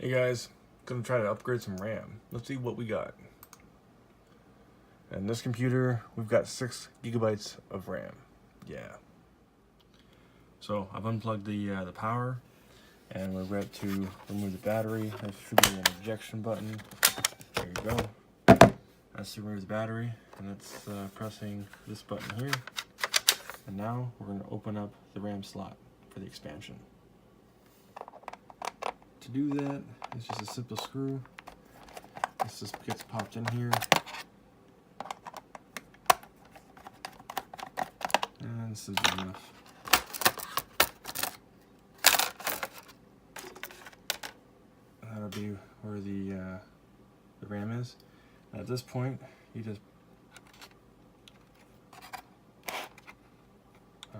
Hey guys, gonna try to upgrade some RAM. Let's see what we got. And this computer, we've got 6 gigabytes of RAM. Yeah. So I've unplugged the power, and we're ready to remove the battery. There should be an ejection button. There you go. That's to remove the battery, and it's pressing this button here. And now we're going to open up the RAM slot for the expansion. To do that, it's just a simple screw. This just gets popped in here. And this is enough. That'll be where the RAM is. And at this point, you just...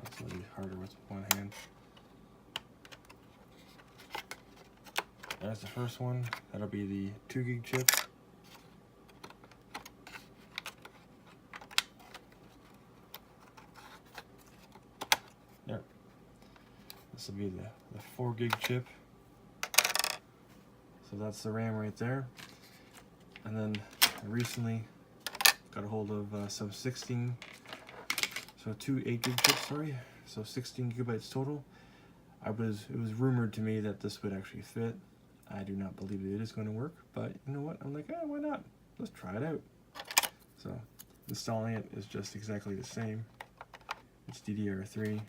It's a little bit harder with one hand. That's the first one. That'll be the 2 gig chip. There. This will be the 4 gig chip. So that's the RAM right there. And then I recently got a hold of some 16, so 2 8 gig chips, sorry. So 16 gigabytes total. It was rumored to me that this would actually fit. I do not believe it is going to work, but you know what? I'm like, why not? Let's try it out. So installing it is just exactly the same. It's DDR3.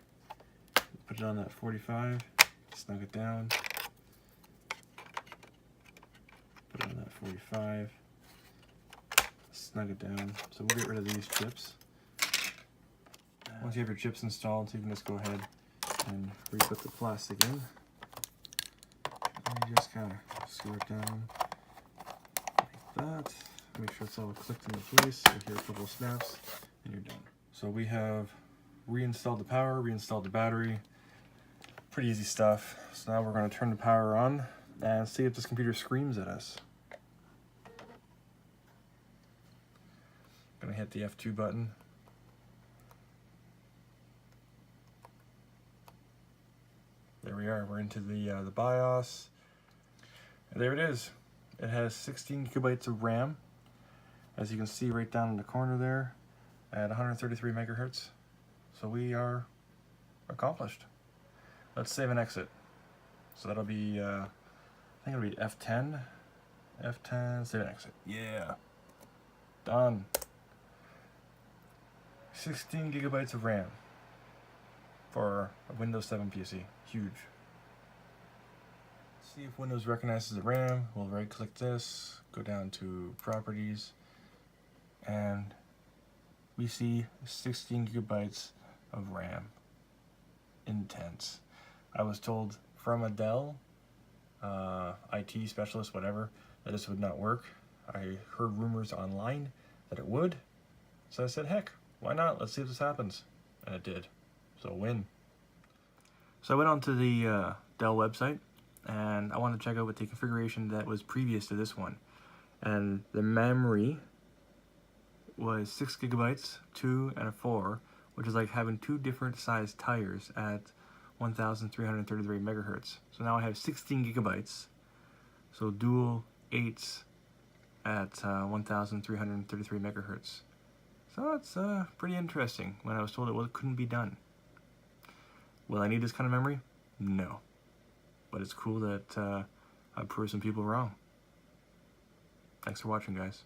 Put it on that 45, snug it down. Put it on that 45, snug it down. So we'll get rid of these chips. Once you have your chips installed, you can just go ahead and re-put the plastic in. And you just kind of screw it down like that. Make sure it's all clicked into place. You'll hear a couple of snaps, and you're done. So we have reinstalled the power, reinstalled the battery. Pretty easy stuff. So now we're going to turn the power on and see if this computer screams at us. Gonna hit the F2 button. There we are. We're into the BIOS. And there it is. It has 16 gigabytes of RAM, as you can see right down in the corner there, at 133 megahertz. So we are accomplished. Let's save and exit. So that'll be, I think it'll be F10. F10, save and exit. Yeah. Done. 16 gigabytes of RAM for a Windows 7 PC. Huge. See if Windows recognizes the RAM. We'll right click this, go down to properties, and we see 16 gigabytes of RAM. Intense. I was told from a Dell IT specialist, whatever, that this would not work. I heard rumors online that it would, so I said, heck, why not? Let's see if this happens. And it did. So win. So I went onto the Dell website, and I wanted to check out what the configuration that was previous to this one. And the memory was 6 gigabytes, 2 and a 4, which is like having 2 different sized tires at 1,333 megahertz. So now I have 16 gigabytes, so dual 8s at 1,333 megahertz. So it's pretty interesting when I was told it couldn't be done. Will I need this kind of memory? No. But it's cool that I proved some people wrong. Thanks for watching, guys.